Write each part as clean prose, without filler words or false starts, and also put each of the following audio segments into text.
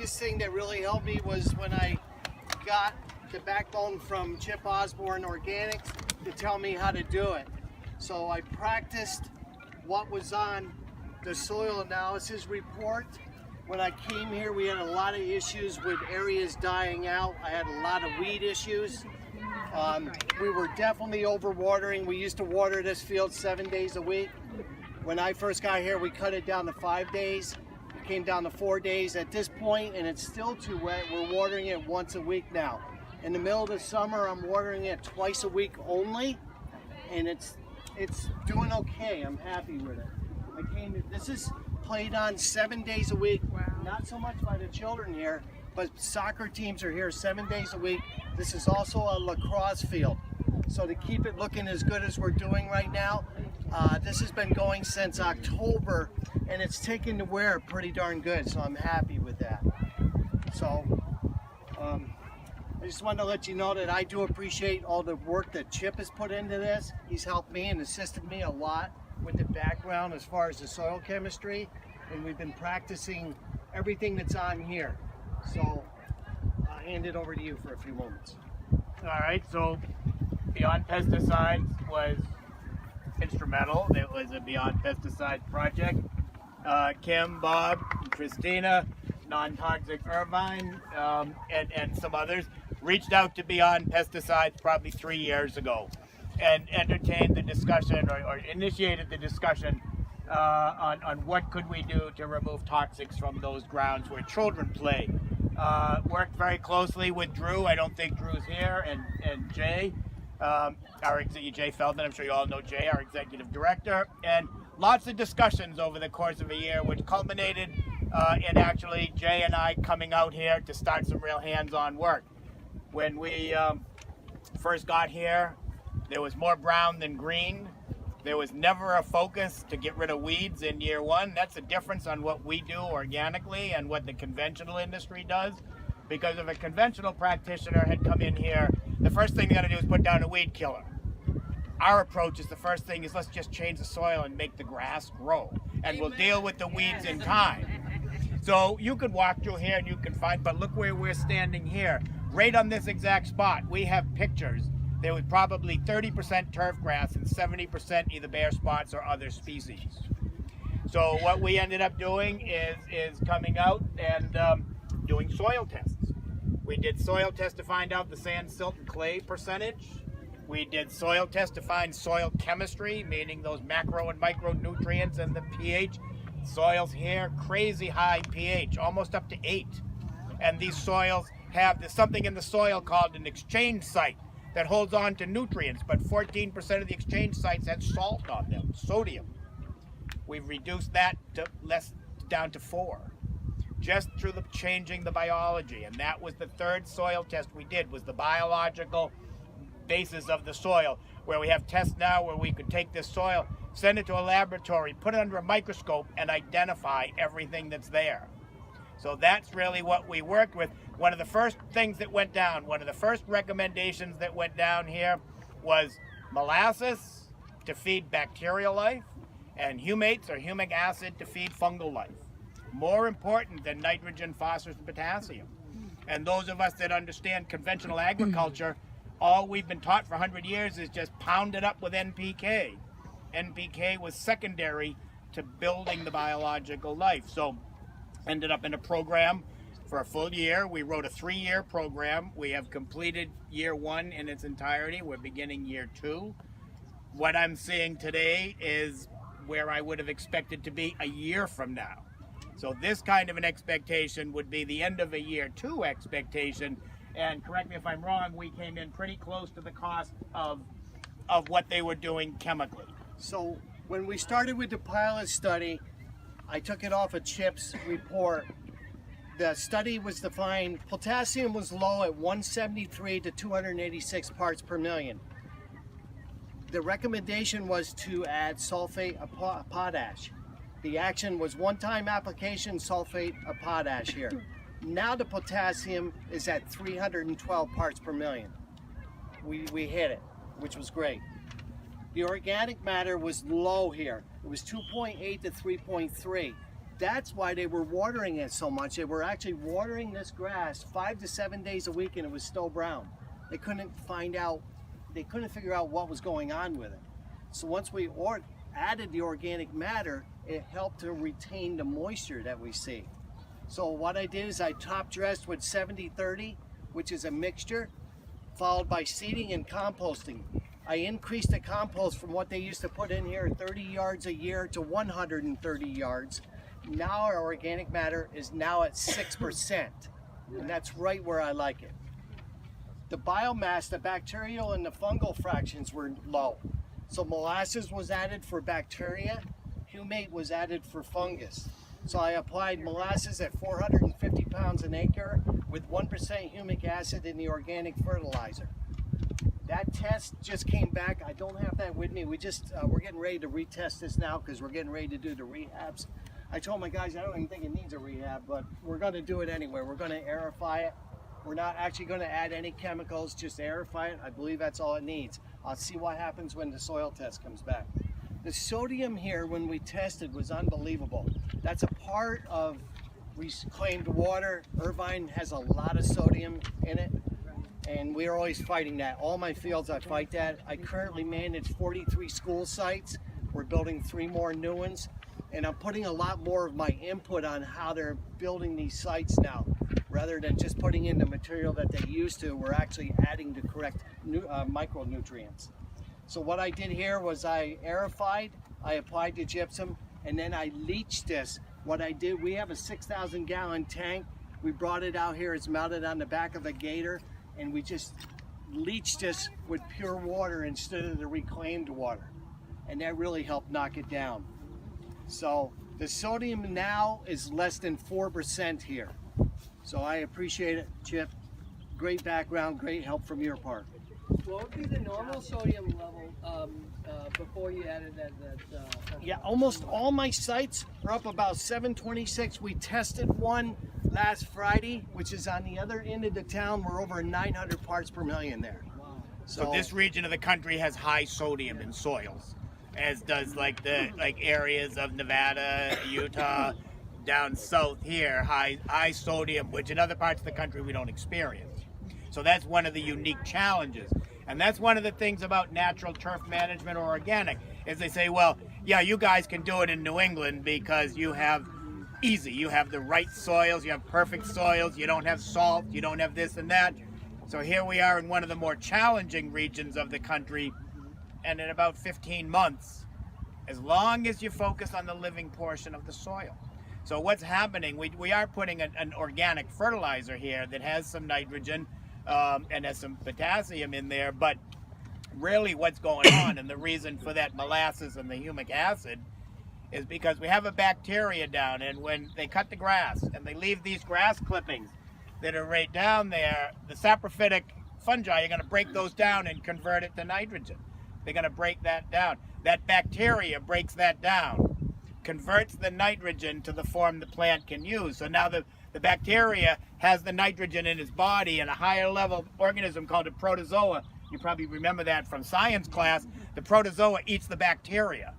biggest thing that really helped me was when I got the backbone from Chip Osborne Organics to tell me how to do it. So I practiced what was on the soil analysis report. When I came here, we had a lot of issues with areas dying out. I had a lot of weed issues. We were definitely overwatering. We used to water this field 7 days a week. When I first got here, we cut it down to 5 days. It came down to 4 days at this point, and it's still too wet. We're watering it once a week now. In the middle of the summer, I'm watering it twice a week only, and it's doing okay. I'm happy with it. This is played on 7 days a week. Wow. Not so much by the children here, but soccer teams are here 7 days a week. This is also a lacrosse field. So to keep it looking as good as we're doing right now, this has been going since October, and it's taken to wear pretty darn good, so I'm happy with that. So I just wanted to let you know that I do appreciate all the work that Chip has put into this. He's helped me and assisted me a lot with the background as far as the soil chemistry, and we've been practicing everything that's on here. So I'll hand it over to you for a few moments. All right, so Beyond Pesticides was instrumental. It was a Beyond Pesticides project. Kim, Bob, Christina, Non-Toxic Irvine, and some others reached out to Beyond Pesticides probably 3 years ago and entertained the discussion or initiated the discussion on what could we do to remove toxics from those grounds where children play. Worked very closely with Drew. I don't think Drew's here, and Jay, Jay Feldman. I'm sure you all know Jay, our executive director, and lots of discussions over the course of a year, which culminated in actually Jay and I coming out here to start some real hands-on work. When we first got here, there was more brown than green. There was never a focus to get rid of weeds in year one. That's the difference on what we do organically and what the conventional industry does. Because if a conventional practitioner had come in here, the first thing they got to do is put down a weed killer. Our approach is the first thing is let's just change the soil and make the grass grow. And we'll deal with the weeds in time. So you could walk through here and you can find, but look where we're standing here. Right on this exact spot, we have pictures. There was probably 30% turf grass and 70% either bare spots or other species. So what we ended up doing is coming out and doing soil tests. We did soil tests to find out the sand, silt, and clay percentage. We did soil tests to find soil chemistry, meaning those macro and micronutrients and the pH. Soils here, crazy high pH, almost up to 8. And these soils have something in the soil called an exchange site that holds on to nutrients, but 14% of the exchange sites had salt on them, sodium. We've reduced that to down to 4, just through changing the biology. And that was the third soil test we did, was the biological basis of the soil, where we have tests now where we could take this soil, send it to a laboratory, put it under a microscope, and identify everything that's there. So that's really what we worked with. One of the first things that went down, one of the first recommendations that went down here was molasses to feed bacterial life and humates or humic acid to feed fungal life. More important than nitrogen, phosphorus, and potassium. And those of us that understand conventional agriculture, all we've been taught for 100 years is just pound it up with NPK. NPK was secondary to building the biological life. So ended up in a program for a full year. We wrote a 3-year program. We have completed year 1 in its entirety. We're beginning year 2. What I'm seeing today is where I would have expected to be a year from now. So this kind of an expectation would be the end of a year 2 expectation. And correct me if I'm wrong, we came in pretty close to the cost of what they were doing chemically. So when we started with the pilot study, I took it off of Chip's report. The study was defined, potassium was low at 173 to 286 parts per million. The recommendation was to add sulfate of potash. The action was one-time application sulfate of potash here. Now the potassium is at 312 parts per million. We hit it, which was great. The organic matter was low here. It was 2.8 to 3.3. that's why they were watering it so much. They were actually watering this grass 5 to 7 days a week, and it was still brown. They couldn't figure out what was going on with it. So once we added the organic matter, it helped to retain the moisture that we see. So what I did is I top dressed with 70-30, which is a mixture, followed by seeding and composting. I increased the compost from what they used to put in here, 30 yards a year, to 130 yards. Now our organic matter is now at 6%, and that's right where I like it. The biomass, the bacterial and the fungal fractions were low. So molasses was added for bacteria, humate was added for fungus. So I applied molasses at 450 pounds an acre with 1% humic acid in the organic fertilizer. That test just came back. I don't have that with me. We're getting ready to retest this now because we're getting ready to do the rehabs. I told my guys I don't even think it needs a rehab, but we're going to do it anyway. We're going to aerify it. We're not actually going to add any chemicals, just aerify it. I believe that's all it needs. I'll see what happens when the soil test comes back. The sodium here, when we tested, was unbelievable. That's a part of reclaimed water. Irvine has a lot of sodium in it, and we're always fighting that. All my fields, I fight that. I currently manage 43 school sites. We're building 3 more new ones, and I'm putting a lot more of my input on how they're building these sites now. Rather than just putting in the material that they used to, we're actually adding the correct micronutrients. So what I did here was I aerified, I applied the gypsum, and then I leached this. What I did, we have a 6,000 gallon tank. We brought it out here, it's mounted on the back of a gator, and we just leached this with pure water instead of the reclaimed water. And that really helped knock it down. So the sodium now is less than 4% here. So I appreciate it, Chip. Great background, great help from your part. What would be the normal sodium level before you added that? Yeah, almost all my sites are up about 726. We tested one last Friday, which is on the other end of the town. We're over 900 parts per million there. Wow. So this region of the country has high sodium in soils, as does like areas of Nevada, Utah, down south here, high sodium, which in other parts of the country we don't experience. So that's one of the unique challenges. And that's one of the things about natural turf management or organic, is they say, well, yeah, you guys can do it in New England because you have the right soils, you have perfect soils, you don't have salt, you don't have this and that. So here we are in one of the more challenging regions of the country, and in about 15 months, as long as you focus on the living portion of the soil. So what's happening, we are putting an organic fertilizer here that has some nitrogen and has some potassium in there, but really what's going on, and the reason for that molasses and the humic acid, is because we have a bacteria down, and when they cut the grass and they leave these grass clippings that are right down there, the saprophytic fungi are going to break those down and convert it to nitrogen. They're going to break that down. That bacteria breaks that down, converts the nitrogen to the form the plant can use. So now the bacteria has the nitrogen in its body, and a higher level organism called a protozoa, you probably remember that from science class, the protozoa eats the bacteria.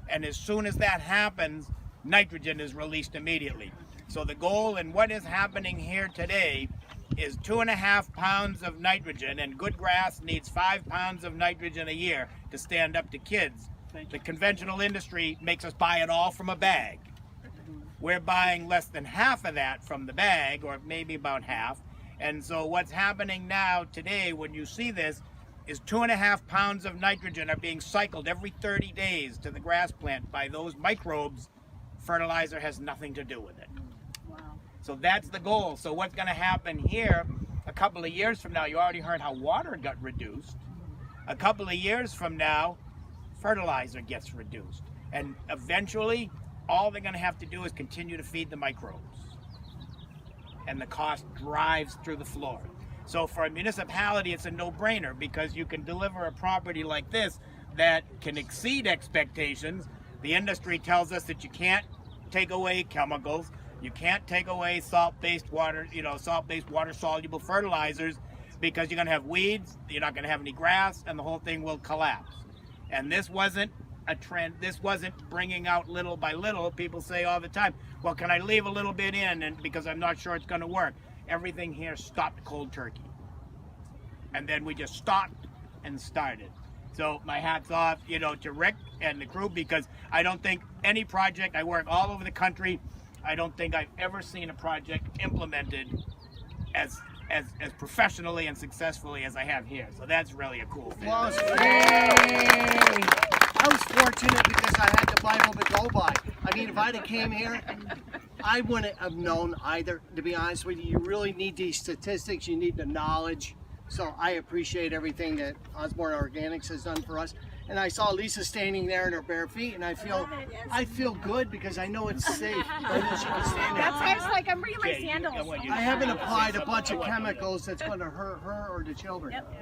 And as soon as that happens, nitrogen is released immediately. So the goal and what is happening here today is 2.5 pounds of nitrogen, and good grass needs 5 pounds of nitrogen a year to stand up to kids. The conventional industry makes us buy it all from a bag. We're buying less than half of that from the bag, or maybe about half. And so what's happening now today, when you see this, is 2.5 pounds of nitrogen are being cycled every 30 days to the grass plant by those microbes. Fertilizer has nothing to do with it. Wow. So that's the goal. So what's going to happen here a couple of years from now, you already heard how water got reduced. A couple of years from now, fertilizer gets reduced. And eventually, all they're going to have to do is continue to feed the microbes. And the cost drives through the floor. So for a municipality, it's a no-brainer, because you can deliver a property like this that can exceed expectations. The industry tells us that you can't take away chemicals, you can't take away salt-based water, salt-based water-soluble fertilizers, because you're going to have weeds, you're not going to have any grass, and the whole thing will collapse. And this wasn't a trend. This wasn't bringing out little by little. People say all the time, well, can I leave a little bit in, and because I'm not sure it's going to work. Everything here stopped cold turkey. And then we just stopped and started. So my hat's off, you know, to Rick and the crew, because I don't think any project, I work all over the country, I don't think I've ever seen a project implemented as professionally and successfully as I have here. So that's really a cool thing. Well, I was fortunate because I had the Bible to go by. I mean, if I'd have came here, I wouldn't have known either, to be honest with you. You really need these statistics, you need the knowledge. So I appreciate everything that Osborne Organics has done for us. And I saw Lisa standing there in her bare feet, and I feel good because I know it's safe. I know she can stand there. That's why I was like, I'm bringing my sandals. I haven't applied a bunch of chemicals that's going to hurt her or the children. Yep.